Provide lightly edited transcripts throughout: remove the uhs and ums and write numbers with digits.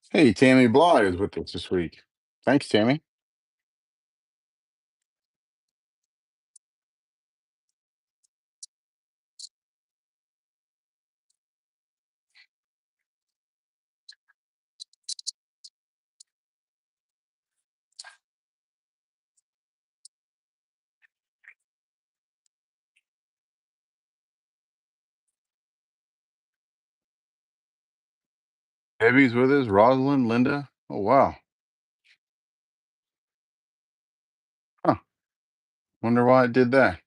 Hey, Tammy Bly is with us this week. Thanks, Tammy. Debbie's with us. Rosalind, Linda. Oh, wow. Huh. Wonder why it did that.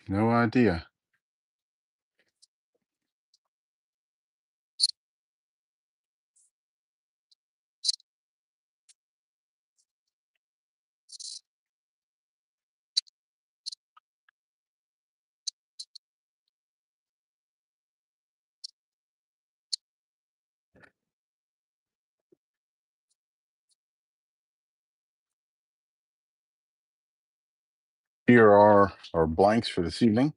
No idea. Here are our blanks for this evening.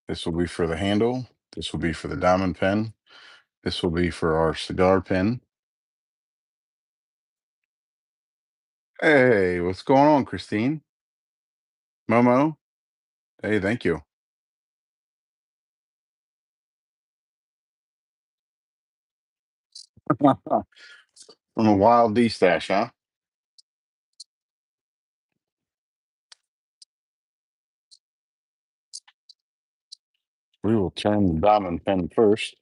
This will be for the handle. This will be for the diamond pen. This will be for our cigar pen. Hey, what's going on, Christine? Momo? Hey, thank you. From a wild D stash, huh? We will turn the diamond pen first.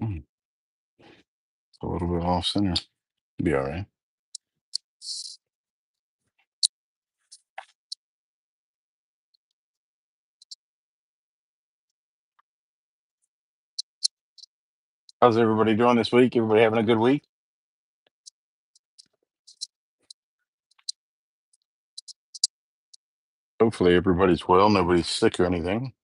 Hmm, it's a little bit off center. Be all right. How's everybody doing this week? Everybody having a good week? Hopefully everybody's well. Nobody's sick or anything.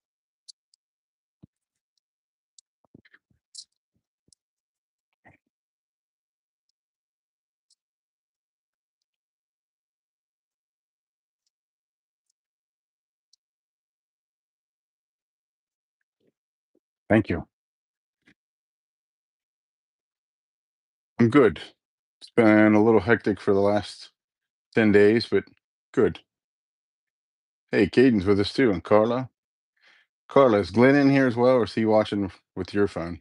Thank you. I'm good. It's been a little hectic for the last 10 days, but good. Hey, Caden's with us too. And Carla. Carla, is Glenn in here as well, or is he watching with your phone?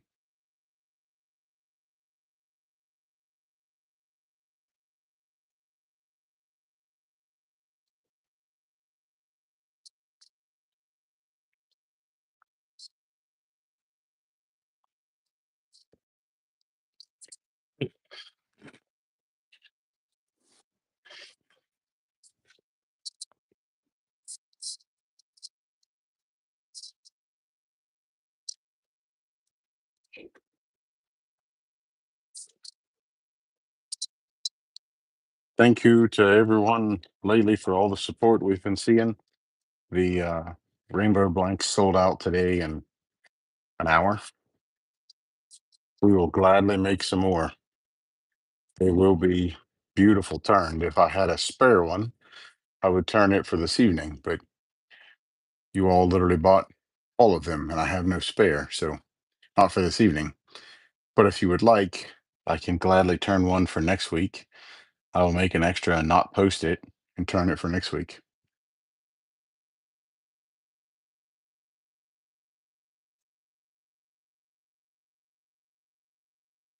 Thank you to everyone lately for all the support we've been seeing. The Rainbow Blanks sold out today in an hour. We will gladly make some more. They will be beautiful turned. If I had a spare one, I would turn it for this evening, but you all literally bought all of them, and I have no spare, so not for this evening. But if you would like, I can gladly turn one for next week. I will make an extra and not post it and turn it for next week.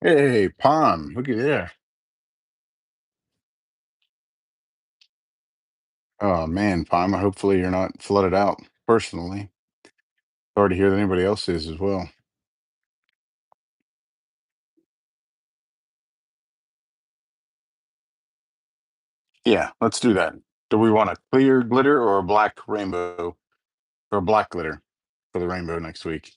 Hey, Pom, look at there. Oh man, Pom, hopefully you're not flooded out personally. Sorry to hear that anybody else is as well. Yeah, let's do that. Do we want a clear glitter or a black rainbow or black glitter for the rainbow next week?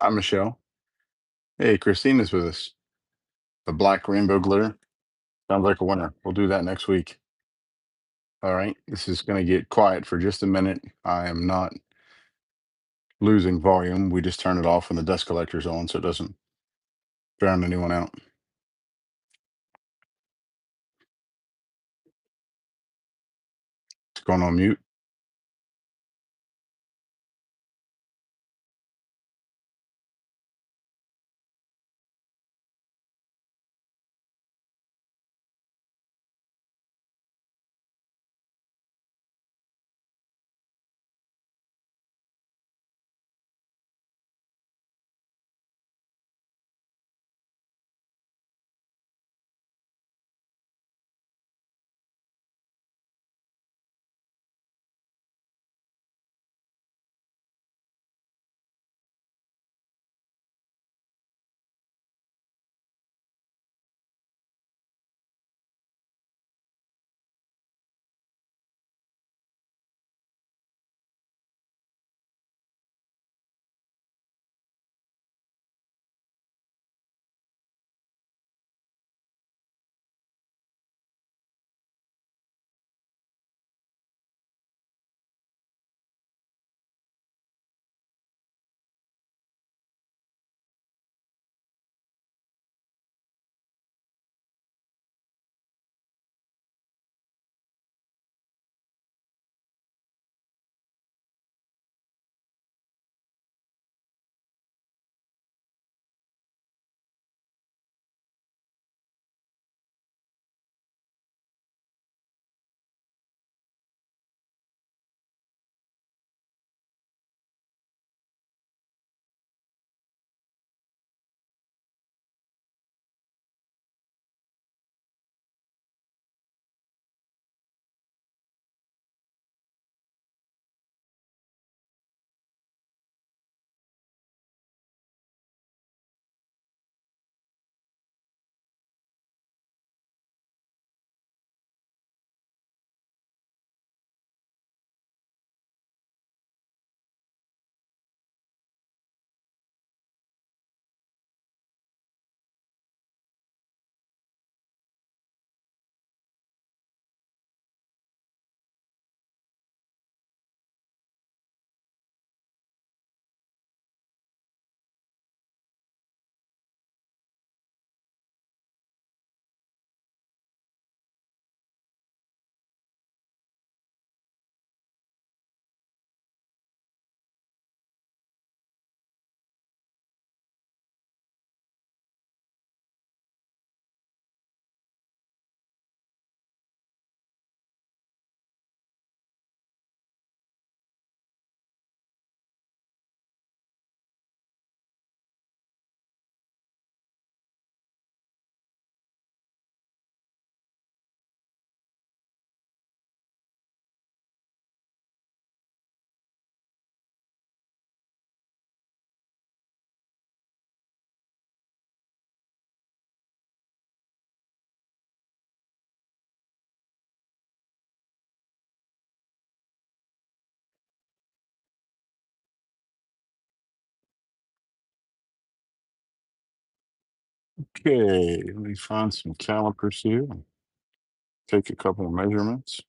I'm Michelle. Hey, Christina's with us. The black rainbow glitter. Sounds like a winner. We'll do that next week. All right, this is going to get quiet for just a minute. I am not losing volume. We just turn it off when the dust collector's on so it doesn't drown anyone out. It's going on mute. Okay, let me find some calipers here. Take a couple of measurements.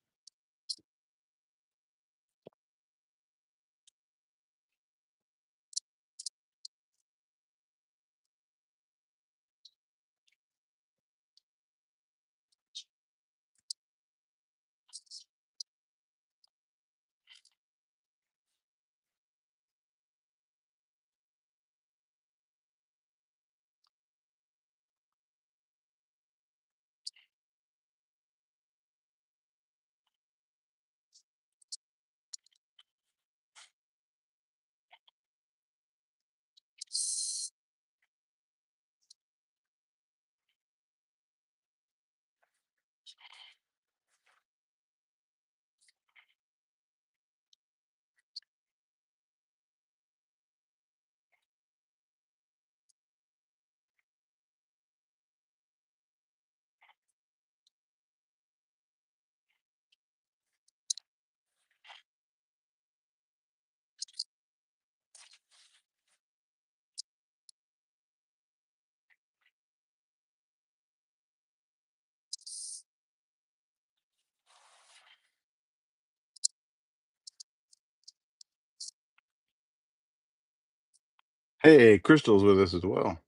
Hey, Crystal's with us as well.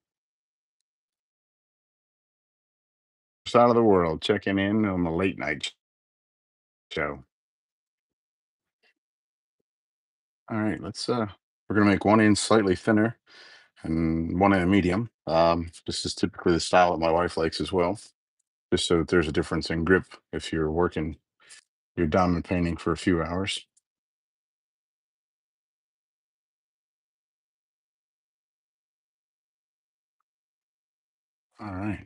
Side of the world, checking in on the late night show. All right, we're gonna make one end slightly thinner and one end medium. This is typically the style that my wife likes as well, just so that there's a difference in grip if you're working your diamond painting for a few hours. All right.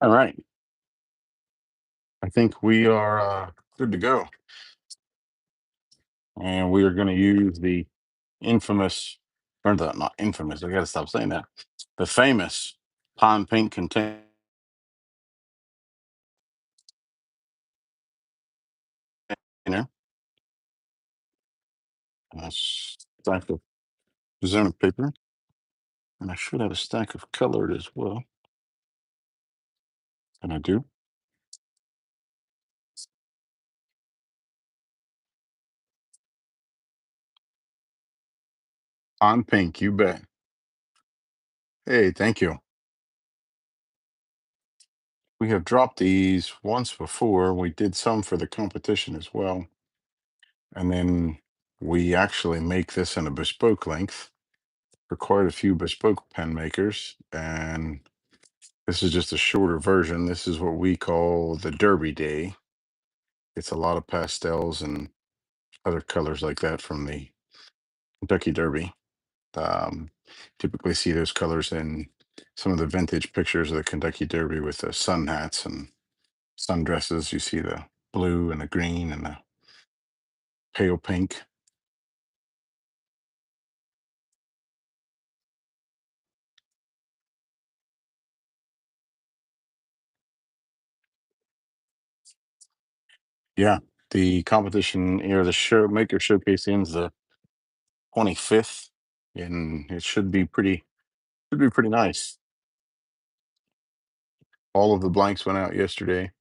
All right. I think we are good to go. And we are going to use the infamous, or the not infamous, I got to stop saying that. The famous pine pink container. A stack of designer paper. And I should have a stack of colored as well. And I do. Pine pink, you bet. Hey, thank you. We have dropped these once before. We did some for the competition as well. And then we actually make this in a bespoke length for quite a few bespoke pen makers. And this is just a shorter version. This is what we call the Derby Day. It's a lot of pastels and other colors like that from the Kentucky Derby. Um, Typically see those colors in some of the vintage pictures of the Kentucky Derby with the sun hats and sundresses. You see the blue and the green and the pale pink. Yeah, the competition or the show maker showcase ends the 25th, and it should be pretty nice. All of the blanks went out yesterday.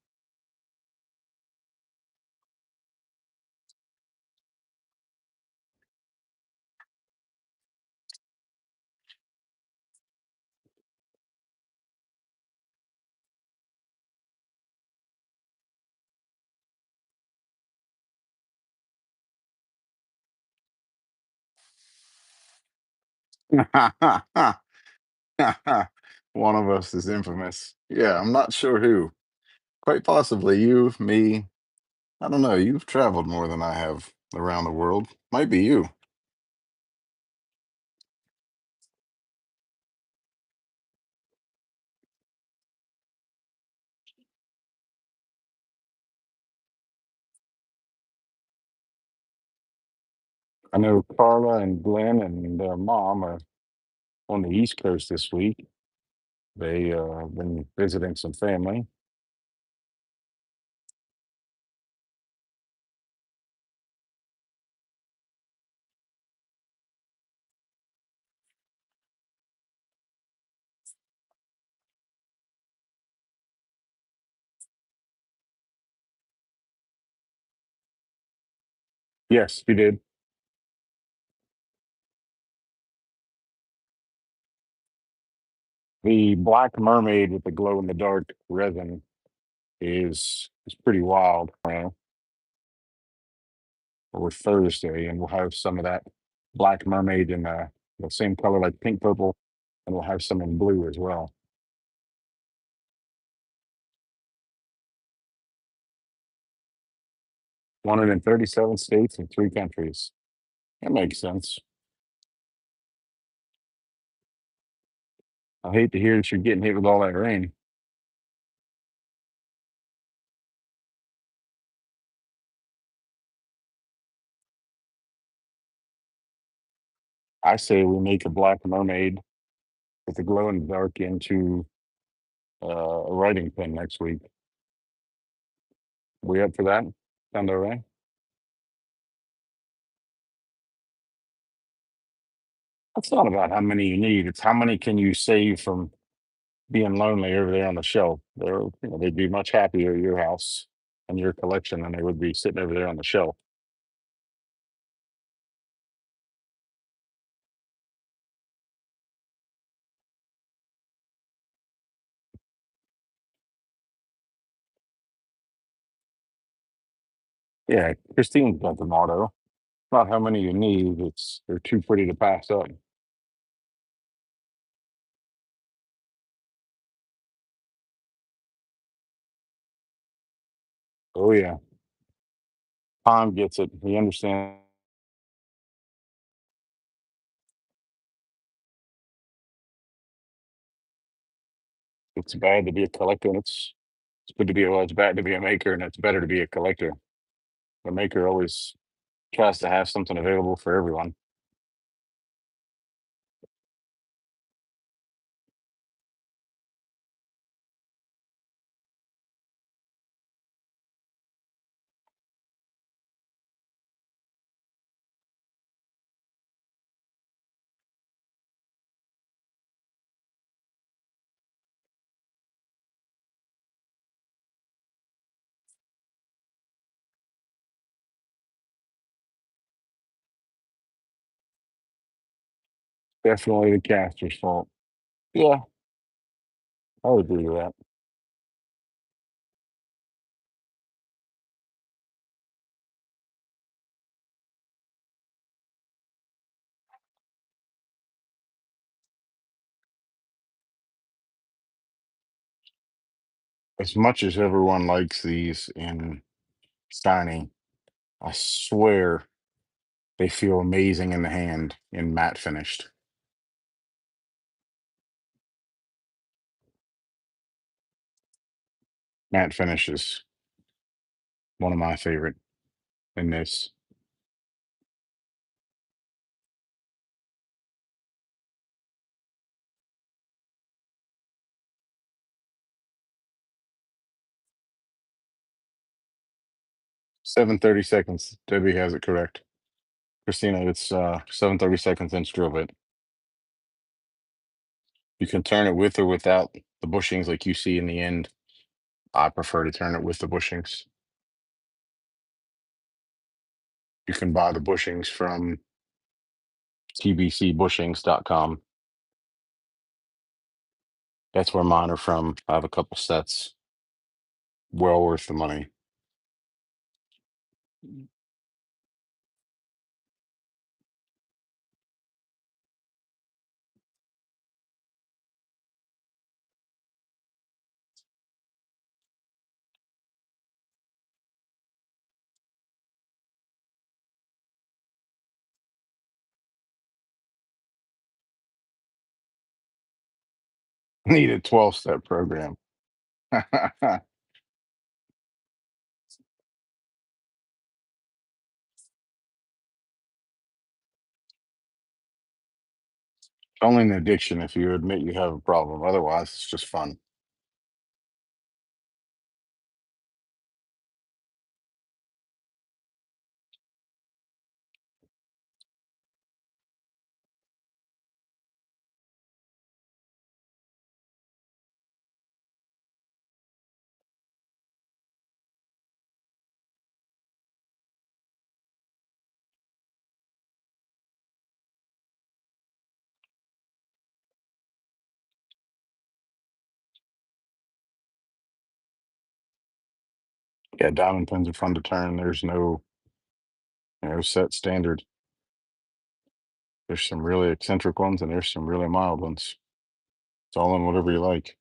One of us is infamous. Yeah, I'm not sure who. Quite possibly you, me. I don't know. You've traveled more than I have around the world. Might be you. I know Carla and Glenn and their mom are on the East Coast this week. They been visiting some family. Yes, you did. The Black Mermaid with the glow in the dark resin is pretty wild. Or Thursday, and we'll have some of that Black Mermaid in the same color like pink purple, and we'll have some in blue as well. 137 states and 3 countries. That makes sense. I hate to hear that you're getting hit with all that rain. I say we make a Black Mermaid with the glow in the dark into a writing pen next week. We up for that? Sound all right? It's not about how many you need. It's how many can you save from being lonely over there on the shelf. They'd be much happier at your house and your collection than they would be sitting over there on the shelf. Yeah, Christine's got the motto. Not how many you need, it's they're too pretty to pass up. Oh yeah. Tom gets it. He understands. It's bad to be a collector, and it's good to be, well, it's bad to be a maker, and it's better to be a collector. The maker always tries to have something available for everyone. Definitely the caster's fault. Yeah, I would agree with that. As much as everyone likes these in shiny, I swear they feel amazing in the hand in matte finished. Matte finish is one of my favorite in this. 7:30. Debbie has it correct. Christina, it's 7:32 inch drill bit. You can turn it with or without the bushings like you see in the end. I prefer to turn it with the bushings. You can buy the bushings from tbcbushings.com. That's where mine are from. I have a couple sets. Well worth the money. Need a 12-step program. Only an addiction if you admit you have a problem. Otherwise, it's just fun. Yeah, diamond pins are fun to turn. There's no set standard. There's some really eccentric ones and there's some really mild ones. It's all in whatever you like.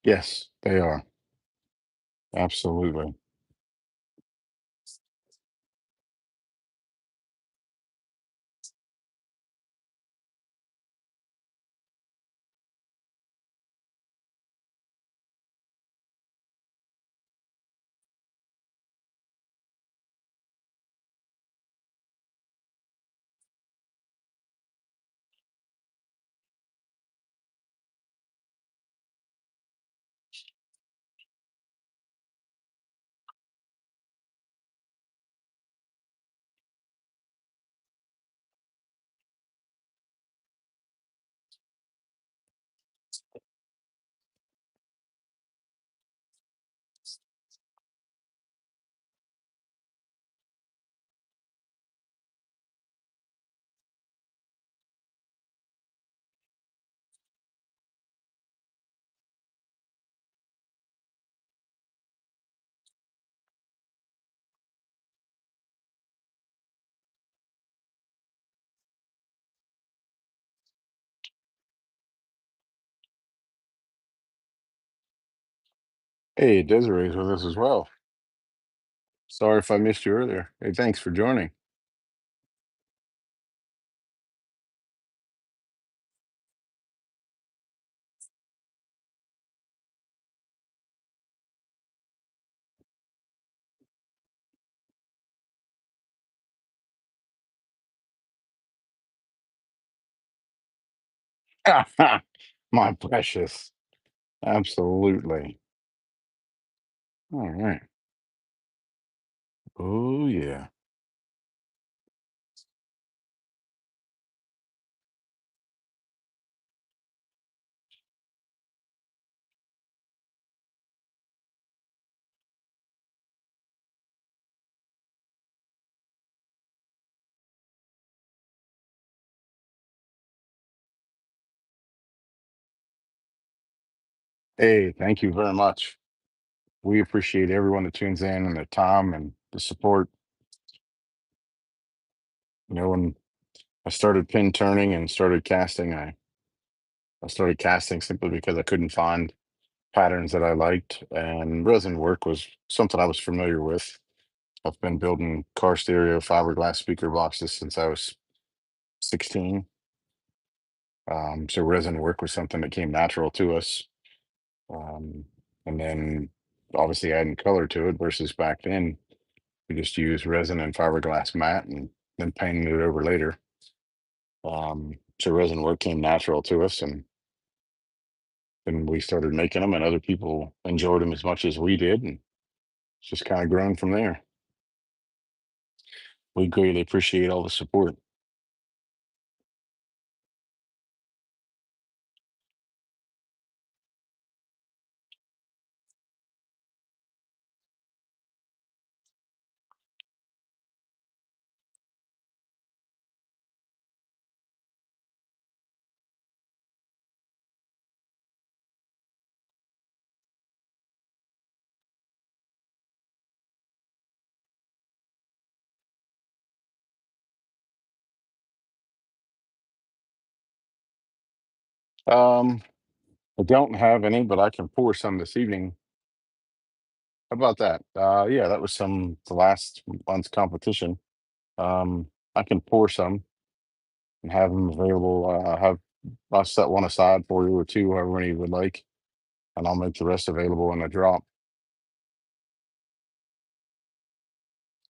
Yes, they are. Absolutely. Hey, Desiree's with us as well. Sorry if I missed you earlier. Hey, thanks for joining. My precious. Absolutely. All right. Oh, yeah. Hey, thank you very much. We appreciate everyone that tunes in and their time and the support. When I started pin turning and started casting, I started casting simply because I couldn't find patterns that I liked, and resin work was something I was familiar with. I've been building car stereo fiberglass speaker boxes since I was 16. So resin work was something that came natural to us. Um, and then obviously adding color to it versus back then, we just used resin and fiberglass mat and then painted it over later. So resin work came natural to us, and then we started making them, and other people enjoyed them as much as we did, and it's just kind of grown from there. We greatly appreciate all the support. Um, I don't have any, but I can pour some this evening. How about that? Yeah, that was the last month's competition. I can pour some and have them available. I'll set one aside for you or two, however many you would like, and I'll make the rest available in a drop.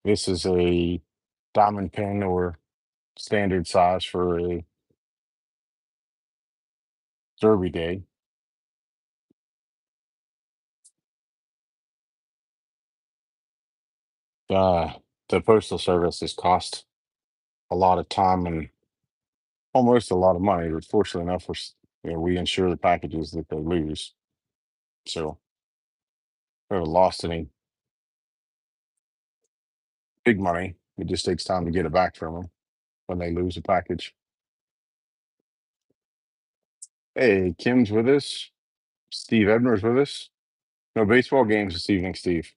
This is a diamond pin or standard size for a Derby day. Uh, the postal service has cost a lot of time and almost a lot of money, but fortunately enough, we insure the packages that they lose. So we haven't lost any big money. It just takes time to get it back from them when they lose a package. Hey, Kim's with us. Steve Ebner's with us. No baseball games this evening, Steve.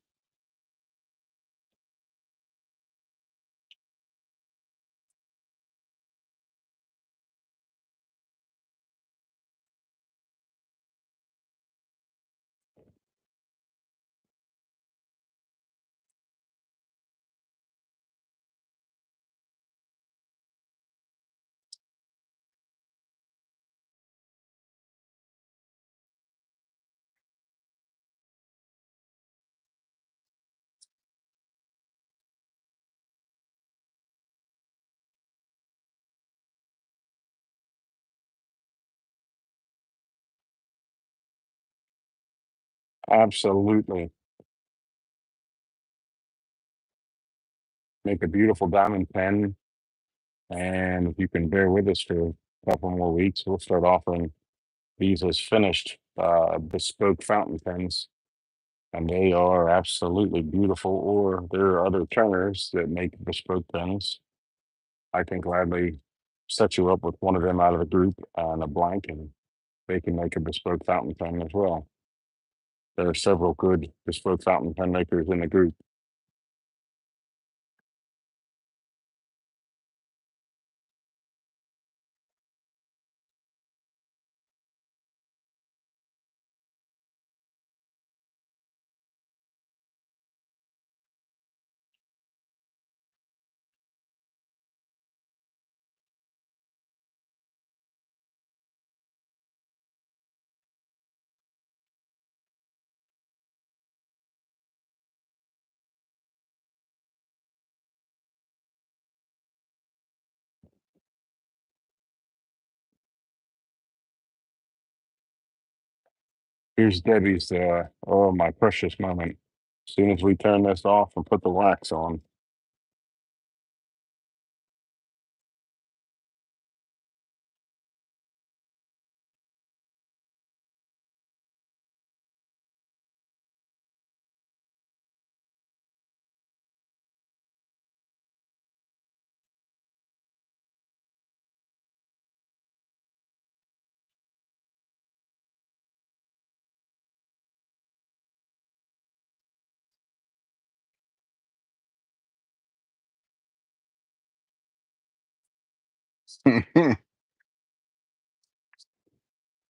Absolutely. Make a beautiful diamond pen. And if you can bear with us for a couple more weeks, we'll start offering these as finished bespoke fountain pens. And they are absolutely beautiful. Or there are other turners that make bespoke pens. I can gladly set you up with one of them out of the group and a blank, and they can make a bespoke fountain pen as well. There are several good bespoke fountain pen makers in the group. Here's Debbie's, oh, my precious moment. As soon as we turn this off and put the wax on.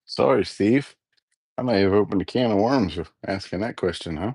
Sorry, Steve. I may have opened a can of worms with asking that question, huh?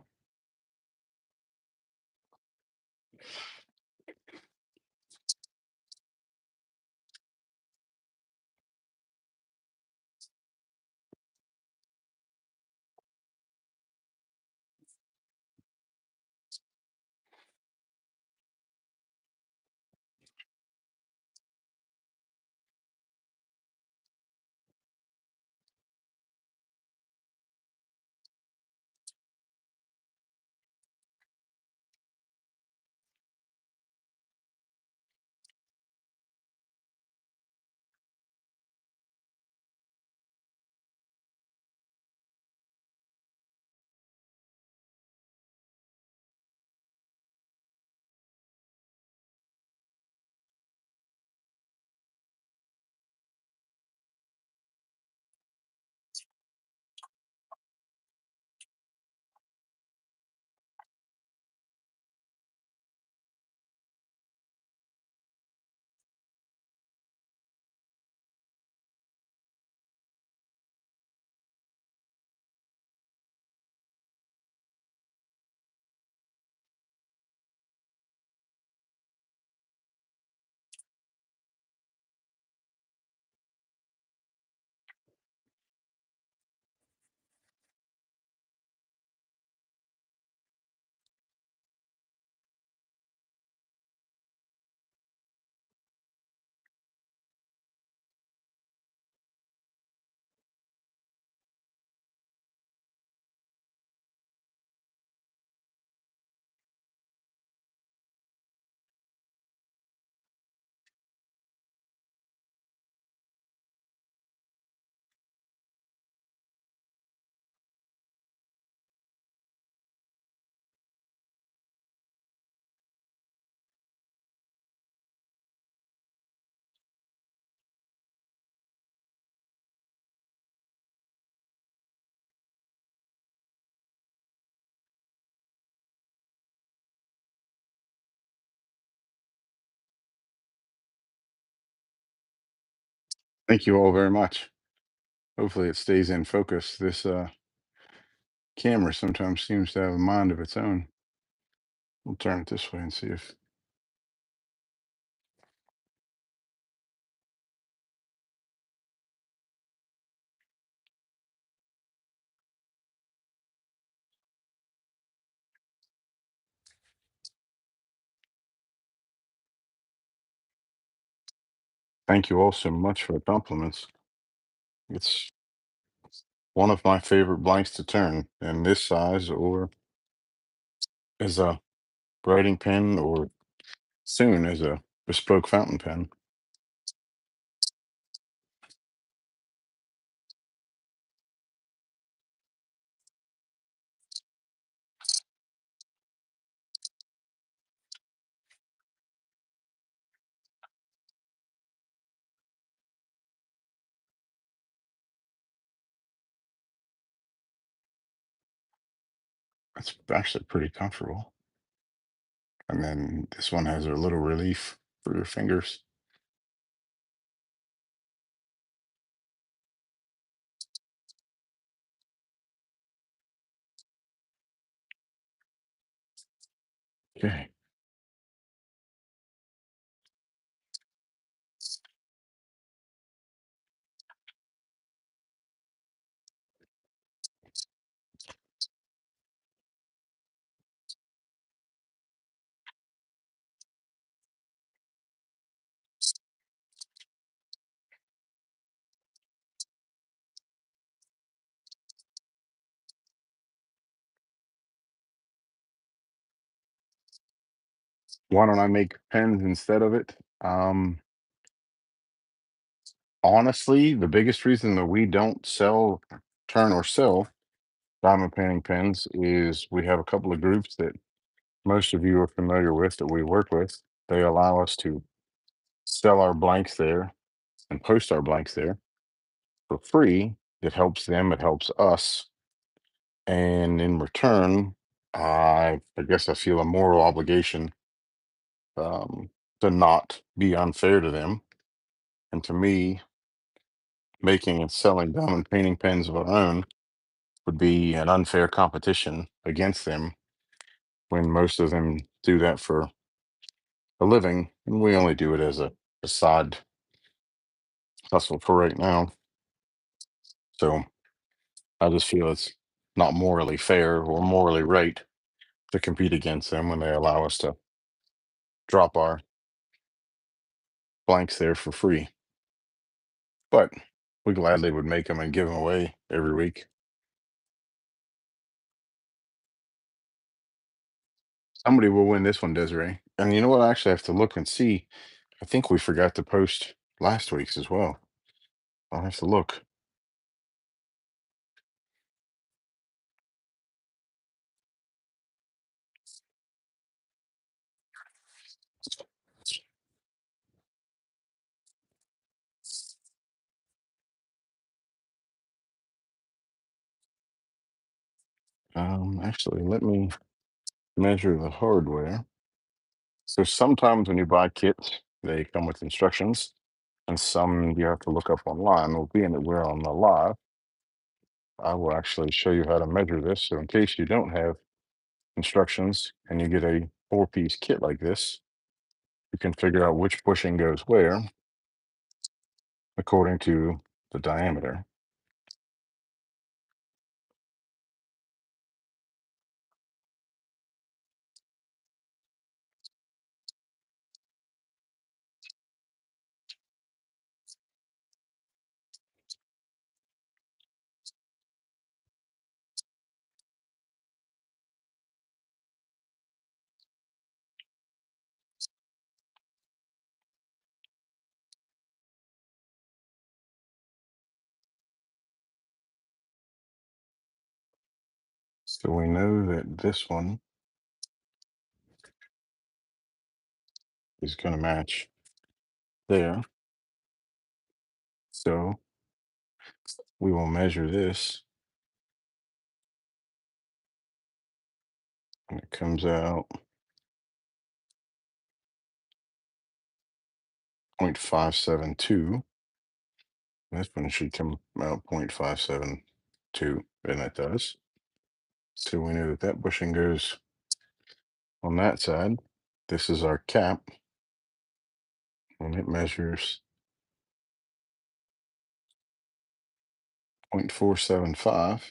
Thank you all very much. Hopefully it stays in focus. This camera sometimes seems to have a mind of its own. We'll turn it this way and see if. Thank you all so much for the compliments. It's one of my favorite blanks to turn in this size or as a writing pen or soon as a bespoke fountain pen. It's actually pretty comfortable. And then this one has a little relief for your fingers. Okay. Why don't I make pens instead of it? Honestly, the biggest reason that we don't turn or sell diamond painting pens is we have a couple of groups that most of you are familiar with that we work with. They allow us to sell our blanks there and post our blanks there for free. It helps them, it helps us. And in return, I guess I feel a moral obligation um, to not be unfair to them. And to me, making and selling diamond painting pens of our own would be an unfair competition against them when most of them do that for a living. And we only do it as a side hustle for right now. So I just feel it's not morally fair or morally right to compete against them when they allow us to drop our blanks there for free. But we gladly would make them and give them away every week. Somebody will win this one, Desiree. And you know what? I actually have to look and see. I think we forgot to post last week's as well. I'll have to look. Actually, let me measure the hardware. So sometimes when you buy kits, they come with instructions, and some you have to look up online. Well, being that we're on the live, I will actually show you how to measure this. So in case you don't have instructions and you get a four-piece kit like this, you can figure out which bushing goes where according to the diameter. So we know that this one is going to match there. So we will measure this, and it comes out 0.572. This one should come out 0.572, and it does. So we know that that bushing goes on that side. This is our cap, and it measures 0.475,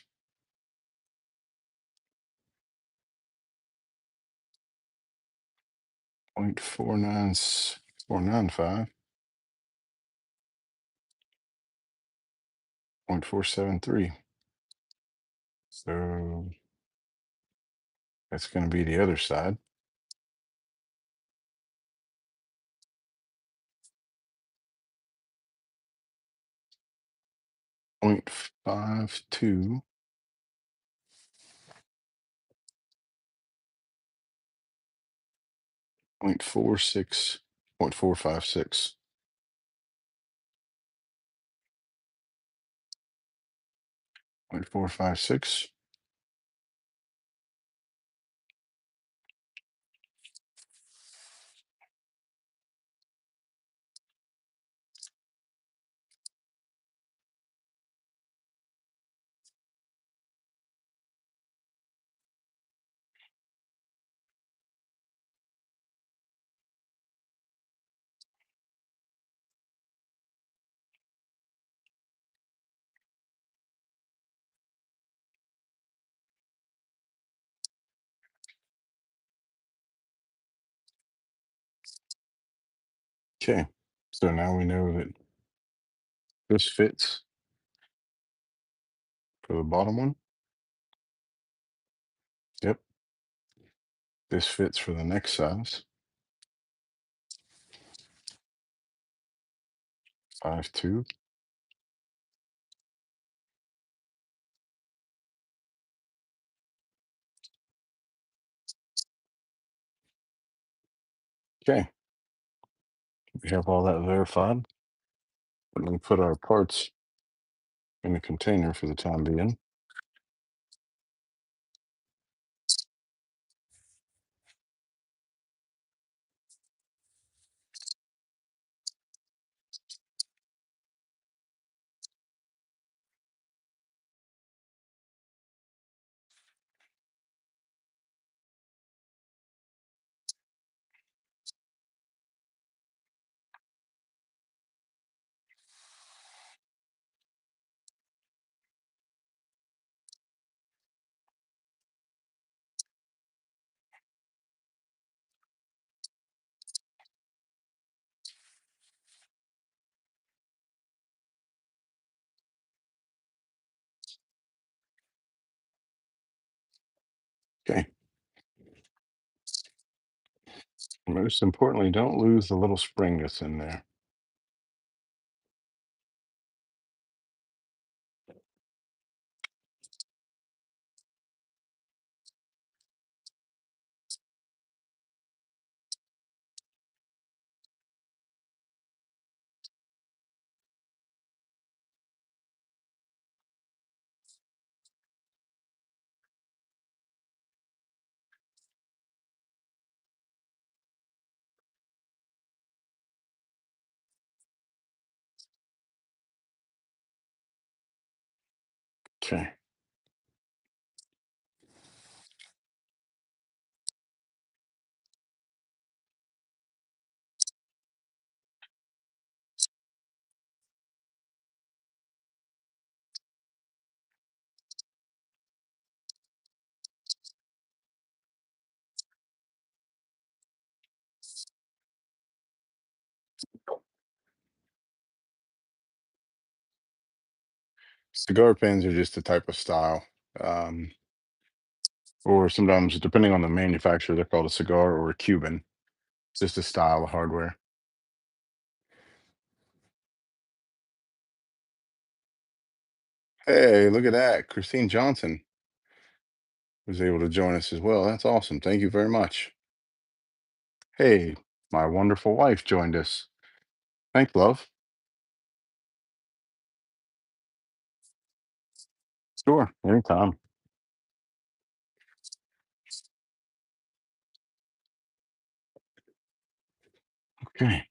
0.49495, 0.473. So that's going to be the other side. 0.52, 0.46, 0.456, 0.456. Okay, so now we know that this fits for the bottom one. Yep, this fits for the next size. 5-2. Okay, we have all that verified. Let me put our parts in a container for the time being. Okay. Most importantly, don't lose the little spring that's in there. Okay. Cigar pens are just a type of style. Um, or sometimes, depending on the manufacturer, they're called a cigar or a Cuban. It's just a style of hardware. Hey, look at that. Christine Johnson was able to join us as well. That's awesome. Thank you very much. Hey, my wonderful wife joined us. Thanks, love. Sure, anytime. Okay.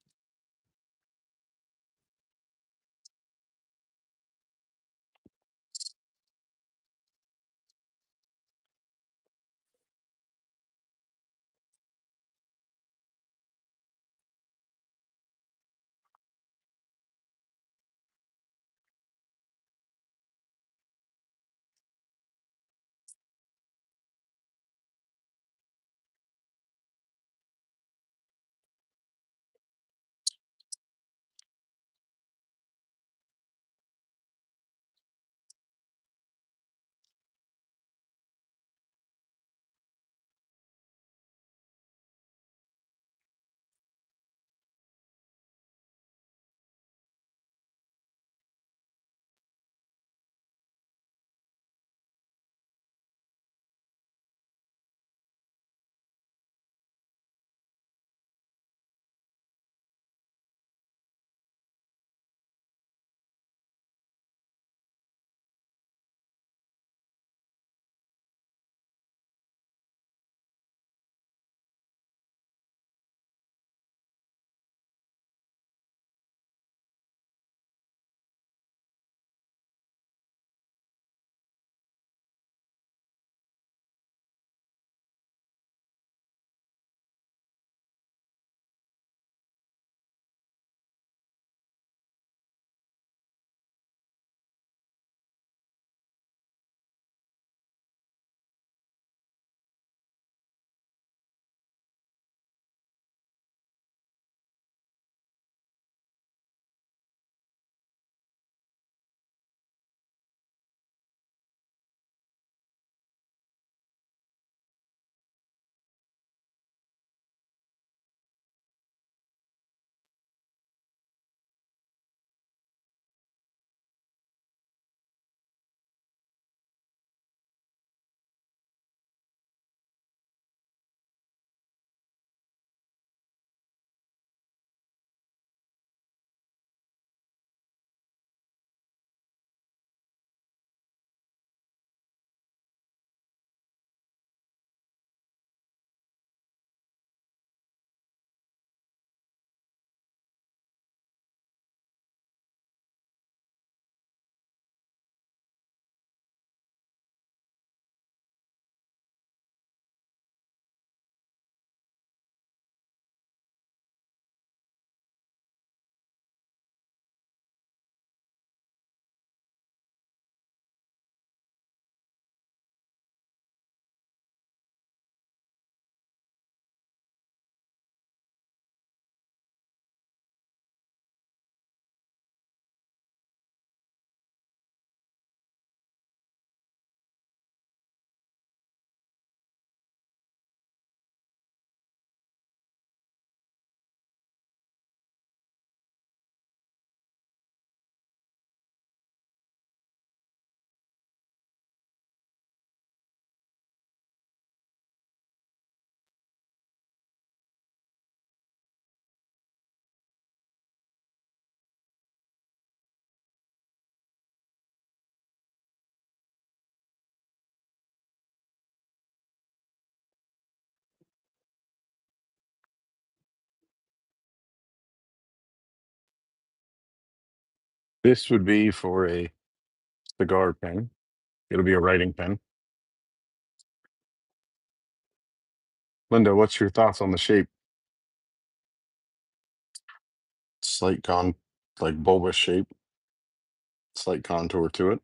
This would be for a cigar pen. It'll be a writing pen. Linda, what's your thoughts on the shape? Slight like bulbous shape, slight contour to it.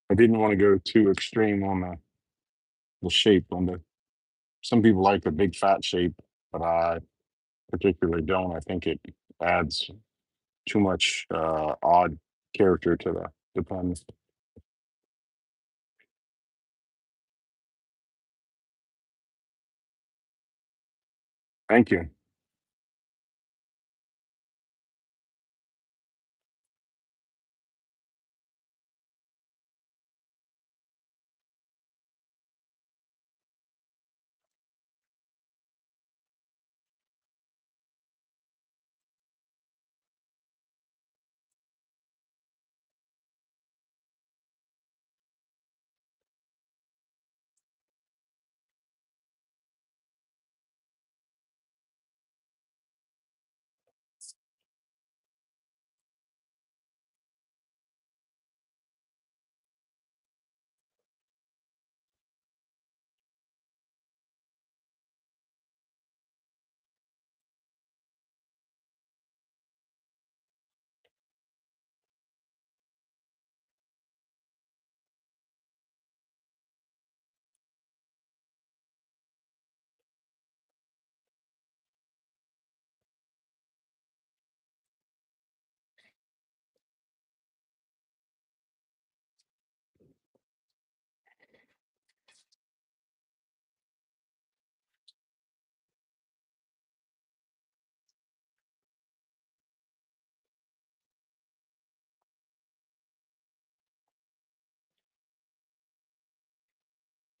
I didn't want to go too extreme on the shape. Some people like the big fat shape, but I particularly don't. I think it adds too much odd character to the pen. Thank you.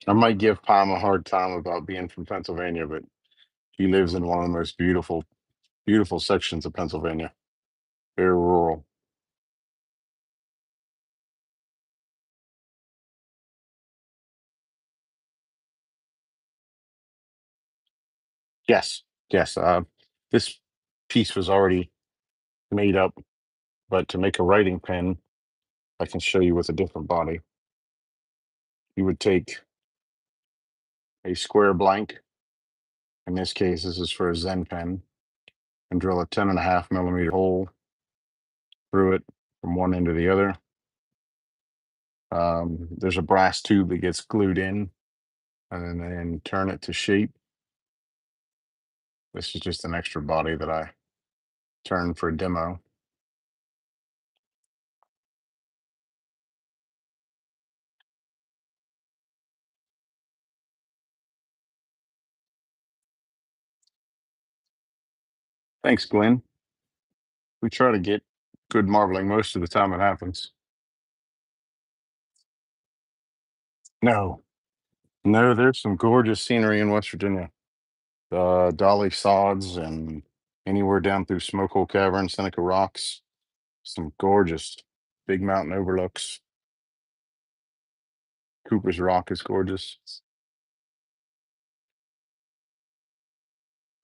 I might give Palm a hard time about being from Pennsylvania, but he lives in one of the most beautiful sections of Pennsylvania. Very rural. Yes, yes. This piece was already made up, but to make a writing pen, I can show you with a different body. You would take a square blank. In this case, this is for a Zen pen, and drill a 10.5 millimeter hole through it from one end to the other. There's a brass tube that gets glued in, and then turn it to shape. This is just an extra body that I turned for a demo. Thanks, Glenn. We try to get good marbling most of the time it happens. No, no, there's some gorgeous scenery in West Virginia. The Dolly Sods and anywhere down through Smokehole Cavern, Seneca Rocks. Some gorgeous big mountain overlooks. Cooper's Rock is gorgeous.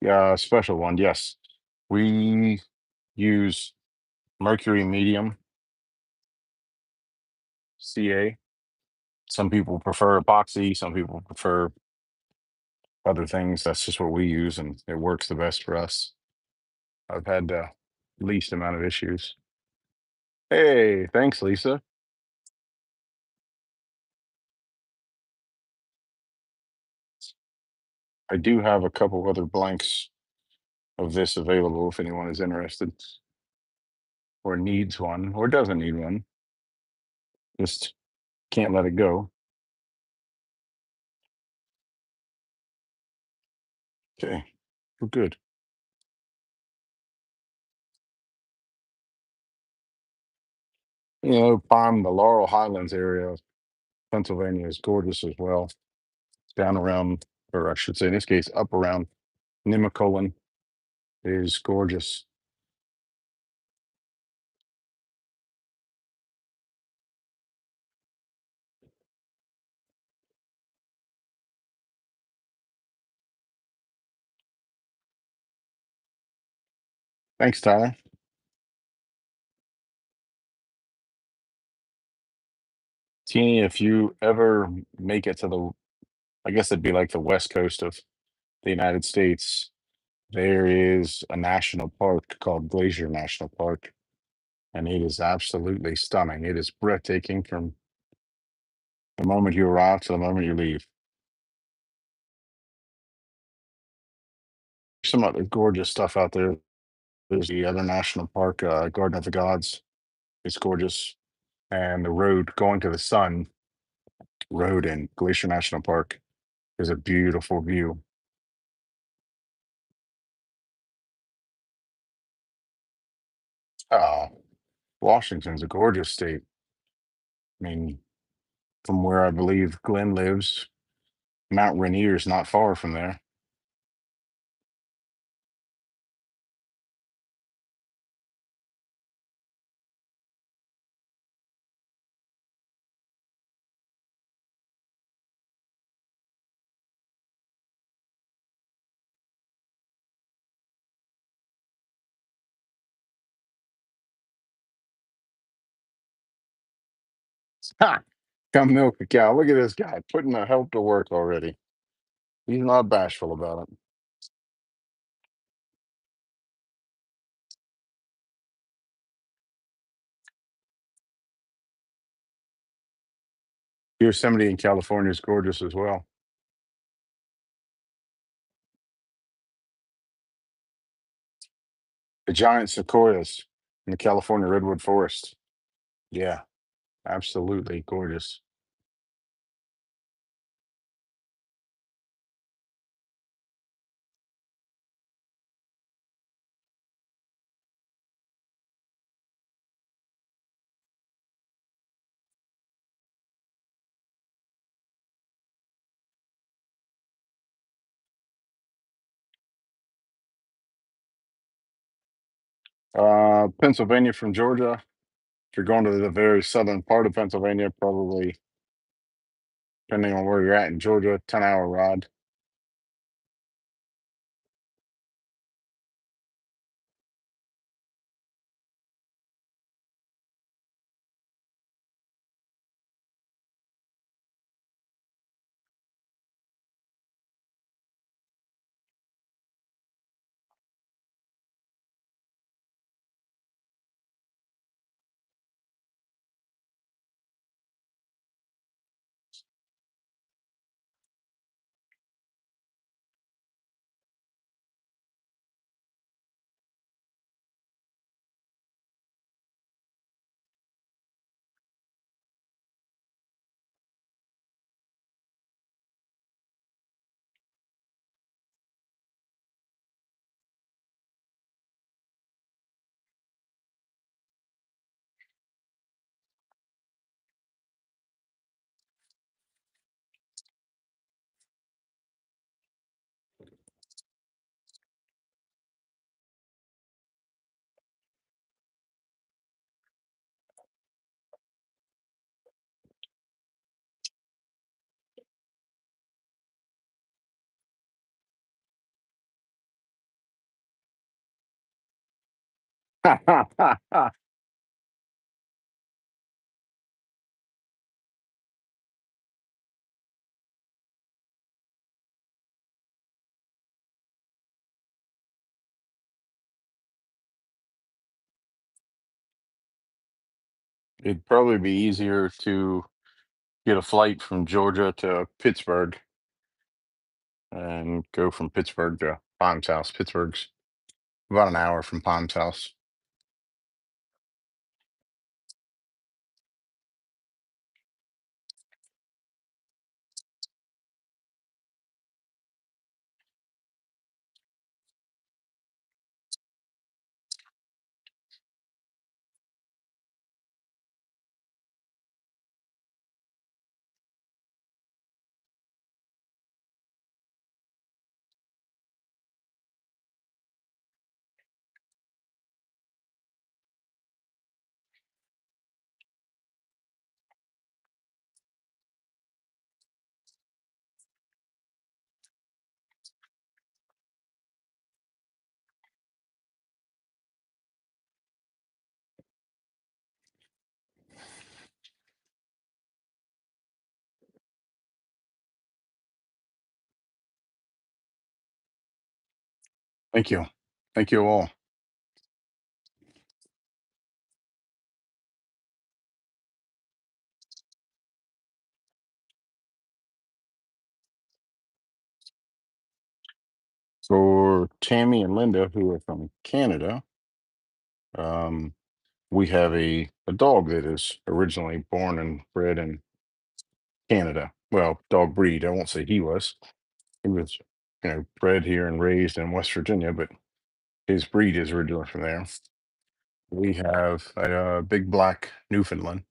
Yeah, special one. Yes, we use mercury medium Ca. Some people prefer epoxy. Some people prefer other things. That's just what we use, and it works the best for us. I've had the least amount of issues. Hey, thanks, Lisa. I do have a couple other blanks of this available if anyone is interested or needs one or doesn't need one. Just can't let it go. Okay. Well, good. The Laurel Highlands area of Pennsylvania is gorgeous as well. Down around, or I should say, in this case, up around Nemacolin is gorgeous. Thanks, Tyler. Teeny, if you ever make it to I guess it'd be like the west coast of the United States, there is a national park called Glacier National Park, and it is absolutely stunning. It is breathtaking from the moment you arrive to the moment you leave. Some other gorgeous stuff out there. There's the other national park, Garden of the Gods. It's gorgeous. And the road going to the sun road in Glacier National Park is a beautiful view. Uh, Washington's a gorgeous state. I mean, from where I believe Glenn lives, Mount Rainier is not far from there. Ha! Come milk a cow. Look at this guy putting the help to work already. He's not bashful about it. Yosemite in California is gorgeous as well. The giant sequoias in the California redwood forest. Yeah, absolutely gorgeous. Pennsylvania from Georgia. If you're going to the very southern part of Pennsylvania, probably depending on where you're at in Georgia, 10-hour ride. It'd probably be easier to get a flight from Georgia to Pittsburgh and go from Pittsburgh to Palm's house. Pittsburgh's about an hour from Palm's house. Thank you. Thank you all. For Tammy and Linda, who are from Canada, um, we have a dog that is originally born and bred in Canada. Well, dog breed. I won't say he was. He was, bred here and raised in West Virginia, but his breed is originally from there. We have a, big black Newfoundland